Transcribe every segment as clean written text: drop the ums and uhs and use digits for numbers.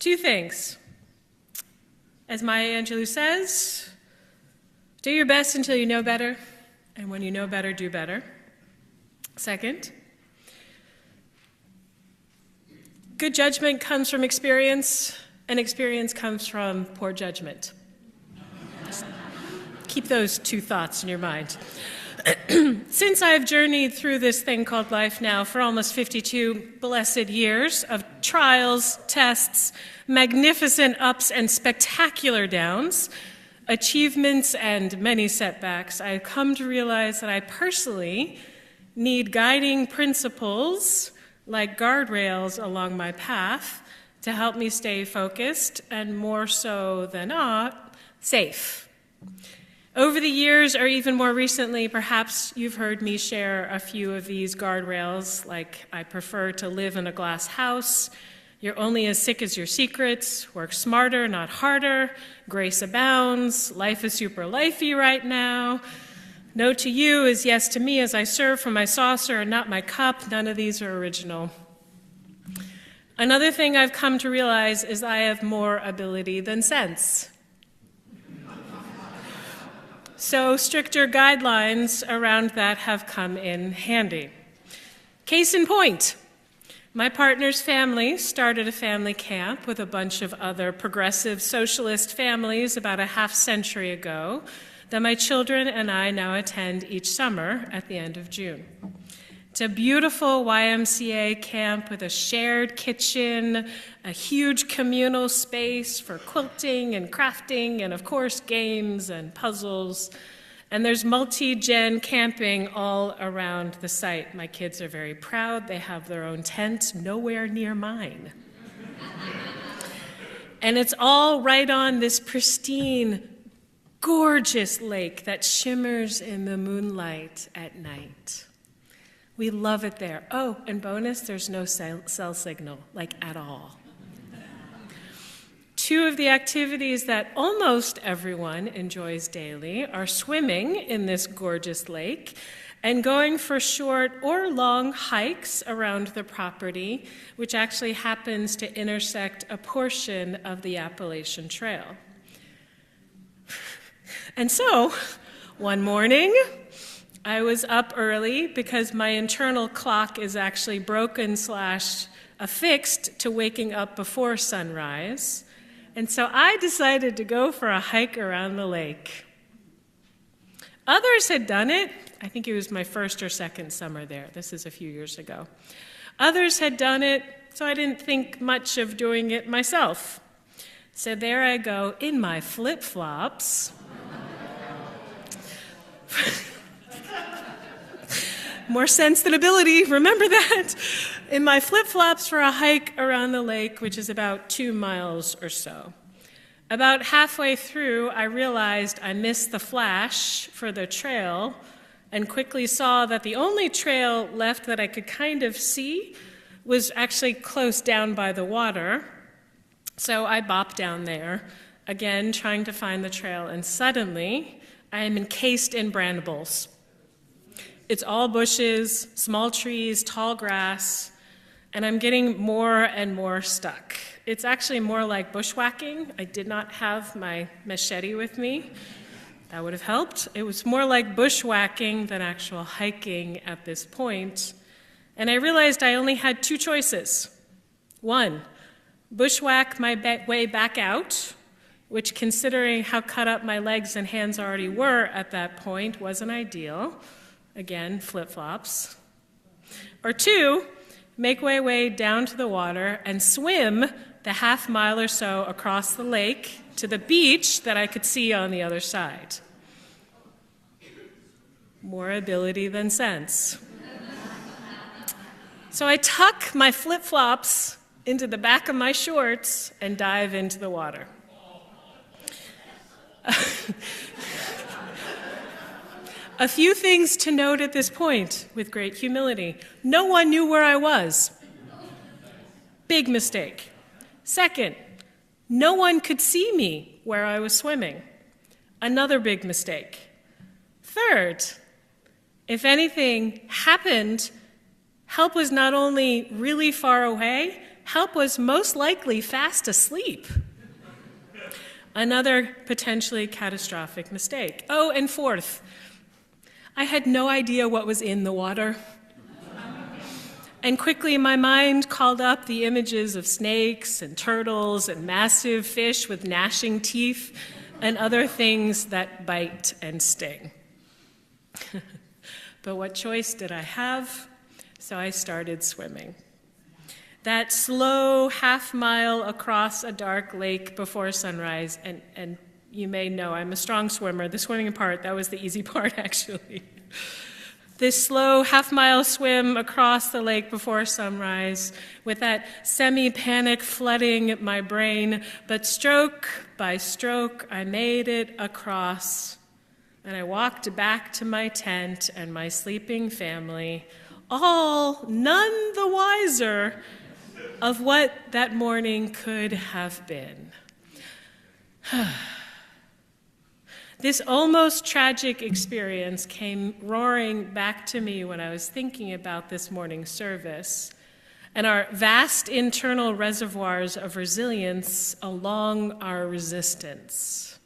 Two things. As Maya Angelou says, do your best until you know better, and when you know better, do better. Second, good judgment comes from experience, and experience comes from poor judgment. Keep those two thoughts in your mind. Since I've journeyed through this thing called life now for almost 52 blessed years of trials, tests, magnificent ups and spectacular downs, achievements and many setbacks, I've come to realize that I personally need guiding principles like guardrails along my path to help me stay focused and, more so than not, safe. Over the years, or even more recently, perhaps you've heard me share a few of these guardrails, like I prefer to live in a glass house, you're only as sick as your secrets, work smarter, not harder, grace abounds, life is super lifey right now, no to you is yes to me as I serve from my saucer and not my cup. None of these are original. Another thing I've come to realize is I have more ability than sense. So stricter guidelines around that have come in handy. Case in point, my partner's family started a family camp with a bunch of other progressive socialist families about a half-century ago that my children and I now attend each summer at the end of June. It's a beautiful YMCA camp with a shared kitchen, a huge communal space for quilting and crafting, and of course games and puzzles. And there's multi-gen camping all around the site. My kids are very proud. They have their own tent, nowhere near mine. And it's all right on this pristine, gorgeous lake that shimmers in the moonlight at night. We love it there. Oh, and bonus, there's no cell signal, like at all. Two of the activities that almost everyone enjoys daily are swimming in this gorgeous lake and going for short or long hikes around the property, which actually happens to intersect a portion of the Appalachian Trail. And so, one morning, I was up early because my internal clock is actually broken / affixed to waking up before sunrise. And so I decided to go for a hike around the lake. Others had done it. I think it was my first or second summer there. This is a few years ago. Others had done it, so I didn't think much of doing it myself. So there I go in my flip-flops. More sense than ability, remember that? In my flip-flops for a hike around the lake, which is about 2 miles or so. About halfway through, I realized I missed the flash for the trail and quickly saw that the only trail left that I could kind of see was actually close down by the water. So I bopped down there, again trying to find the trail, and suddenly I am encased in brambles. It's all bushes, small trees, tall grass, and I'm getting more and more stuck. It's actually more like bushwhacking. I did not have my machete with me. That would have helped. It was more like bushwhacking than actual hiking at this point. And I realized I only had two choices. One, bushwhack my way back out, which, considering how cut up my legs and hands already were at that point, wasn't ideal. Again, flip-flops. Or two, make my way down to the water and swim the half mile or so across the lake to the beach that I could see on the other side. More ability than sense. So I tuck my flip-flops into the back of my shorts and dive into the water. A few things to note at this point, with great humility. No one knew where I was. Big mistake. Second, no one could see me where I was swimming. Another big mistake. Third, if anything happened, help was not only really far away, help was most likely fast asleep. Another potentially catastrophic mistake. Oh, and fourth, I had no idea what was in the water. And quickly my mind called up the images of snakes and turtles and massive fish with gnashing teeth and other things that bite and sting. But what choice did I have? So I started swimming. That slow half-mile across a dark lake before sunrise, and you may know I'm a strong swimmer. The swimming part, that was the easy part, actually. This slow half-mile swim across the lake before sunrise with that semi-panic flooding my brain, but stroke by stroke, I made it across, and I walked back to my tent and my sleeping family, all none the wiser of what that morning could have been. This almost tragic experience came roaring back to me when I was thinking about this morning's service and our vast internal reservoirs of resilience along our resistance.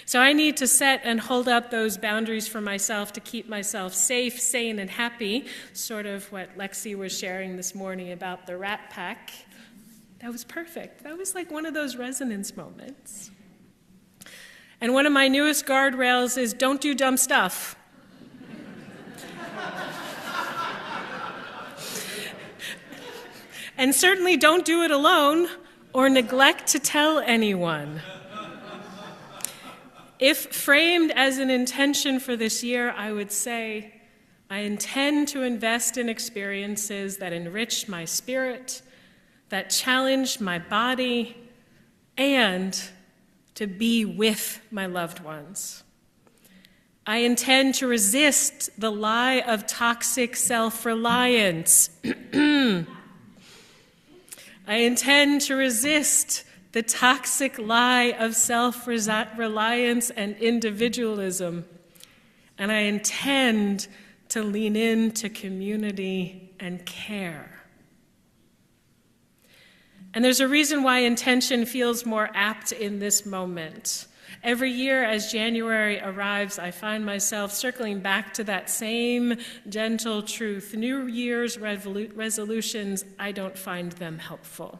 So I need to set and hold up those boundaries for myself to keep myself safe, sane, and happy, sort of what Lexi was sharing this morning about the Rat Pack. That was perfect. That was like one of those resonance moments. And one of my newest guardrails is don't do dumb stuff. And certainly don't do it alone or neglect to tell anyone. If framed as an intention for this year, I would say, I intend to invest in experiences that enrich my spirit, that challenge my body, and to be with my loved ones. I intend to resist the lie of toxic self-reliance. I intend to resist the toxic lie of self-reliance and individualism. And I intend to lean into community and care. And there's a reason why intention feels more apt in this moment. Every year as January arrives, I find myself circling back to that same gentle truth. New Year's resolutions, I don't find them helpful.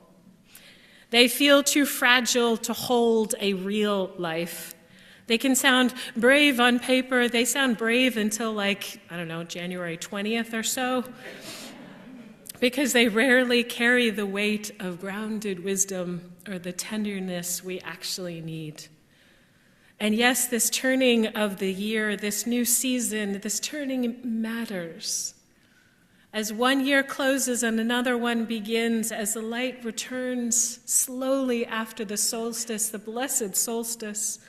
They feel too fragile to hold a real life. They can sound brave on paper. They sound brave until January 20th or so, because they rarely carry the weight of grounded wisdom or the tenderness we actually need. And yes, this turning of the year, this new season, this turning matters. As one year closes and another one begins, as the light returns slowly after the solstice, the blessed solstice,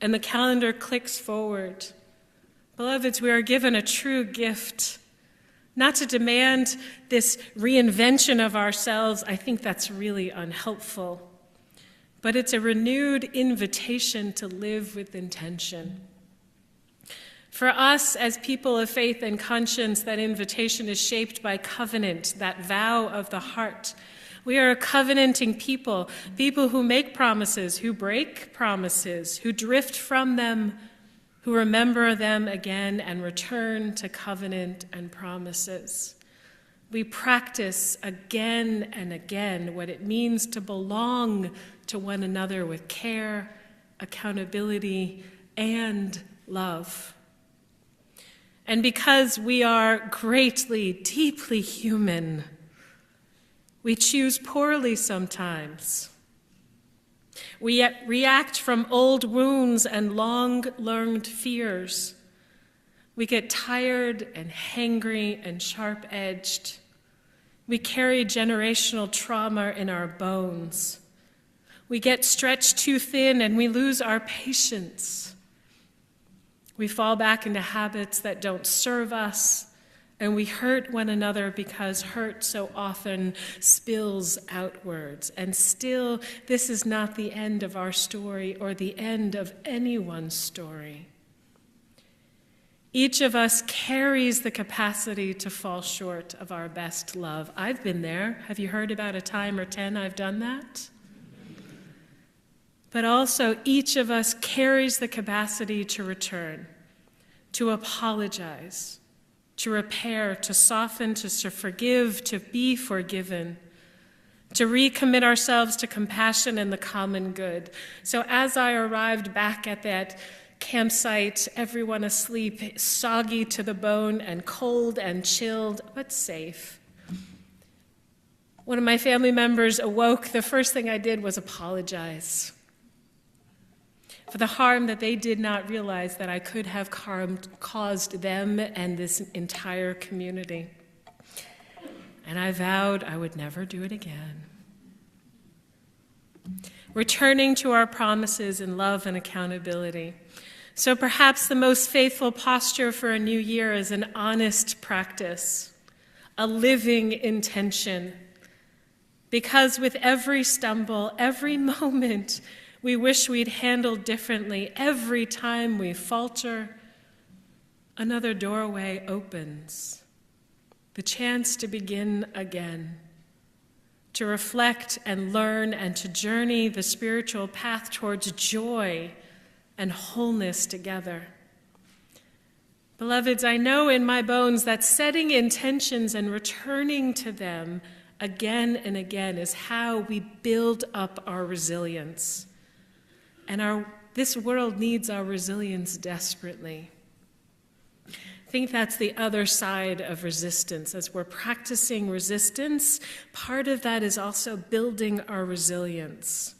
and the calendar clicks forward. Beloveds, we are given a true gift. Not to demand this reinvention of ourselves, I think that's really unhelpful. But it's a renewed invitation to live with intention. For us, as people of faith and conscience, that invitation is shaped by covenant, that vow of the heart. We are a covenanting people, people who make promises, who break promises, who drift from them, who remember them again and return to covenant and promises. We practice again and again what it means to belong to one another with care, accountability, and love. And because we are greatly, deeply human, we choose poorly sometimes. We react from old wounds and long-learned fears. We get tired and hangry and sharp-edged. We carry generational trauma in our bones. We get stretched too thin and we lose our patience. We fall back into habits that don't serve us, and we hurt one another because hurt so often spills outwards. And still, this is not the end of our story or the end of anyone's story. Each of us carries the capacity to fall short of our best love. I've been there. Have you heard about a time or 10 I've done that? But also, each of us carries the capacity to return, to apologize, to repair, to soften, to forgive, to be forgiven, to recommit ourselves to compassion and the common good. So as I arrived back at that campsite, everyone asleep, soggy to the bone and cold and chilled, but safe, one of my family members awoke. The first thing I did was apologize for the harm that they did not realize that I could have caused them and this entire community. And I vowed I would never do it again. Returning to our promises in love and accountability. So perhaps the most faithful posture for a new year is an honest practice, a living intention. Because with every stumble, every moment we wish we'd handled differently, every time we falter, another doorway opens. The chance to begin again, to reflect and learn and to journey the spiritual path towards joy and wholeness together. Beloveds, I know in my bones that setting intentions and returning to them again and again is how we build up our resilience. And this world needs our resilience desperately. I think that's the other side of resistance. As we're practicing resistance, part of that is also building our resilience.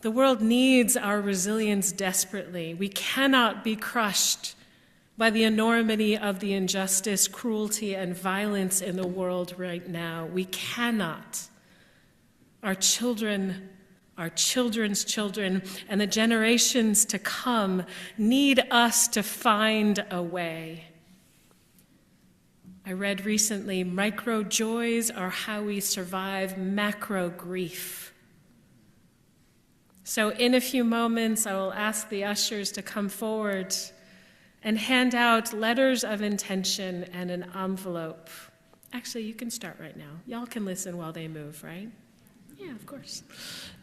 The world needs our resilience desperately. We cannot be crushed by the enormity of the injustice, cruelty, and violence in the world right now. We cannot. Our children, our children's children, and the generations to come need us to find a way. I read recently, micro joys are how we survive macro grief. So in a few moments, I will ask the ushers to come forward and hand out letters of intention and an envelope. Actually, you can start right now. Y'all can listen while they move, right? Yeah, of course.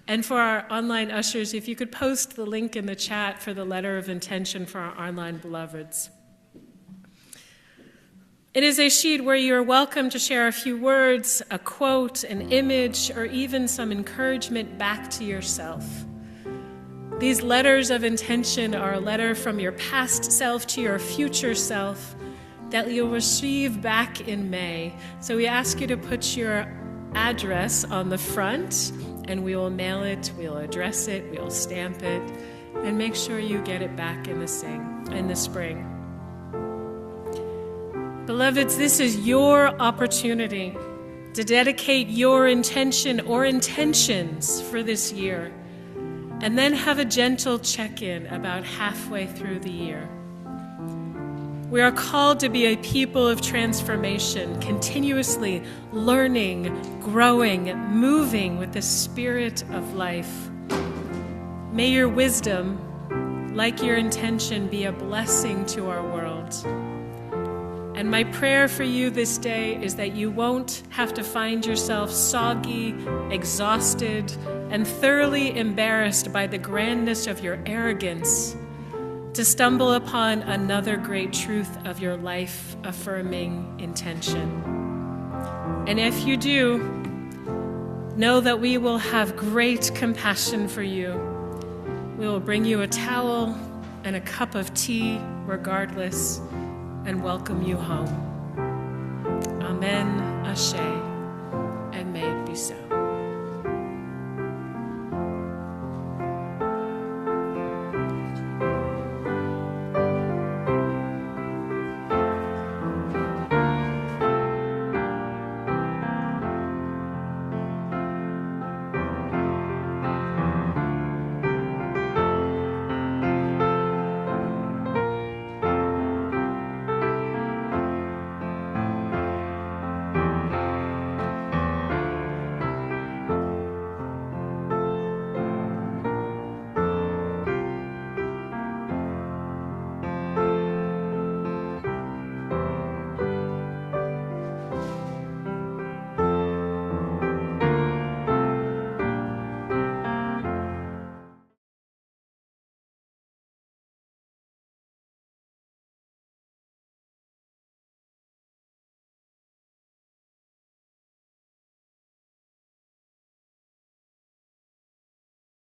And for our online ushers, if you could post the link in the chat for the letter of intention for our online beloveds. It is a sheet where you are welcome to share a few words, a quote, an image, or even some encouragement back to yourself. These letters of intention are a letter from your past self to your future self that you'll receive back in May. So we ask you to put your address on the front, and we will mail it, we'll address it, we'll stamp it, and make sure you get it back in the spring. Beloveds, this is your opportunity to dedicate your intention or intentions for this year, and then have a gentle check-in about halfway through the year. We are called to be a people of transformation, continuously learning, growing, moving with the spirit of life. May your wisdom, like your intention, be a blessing to our world. And my prayer for you this day is that you won't have to find yourself soggy, exhausted, and thoroughly embarrassed by the grandness of your arrogance to stumble upon another great truth of your life-affirming intention. And if you do, know that we will have great compassion for you. We will bring you a towel and a cup of tea, regardless, and welcome you home. Amen, Ashe, and may it be so.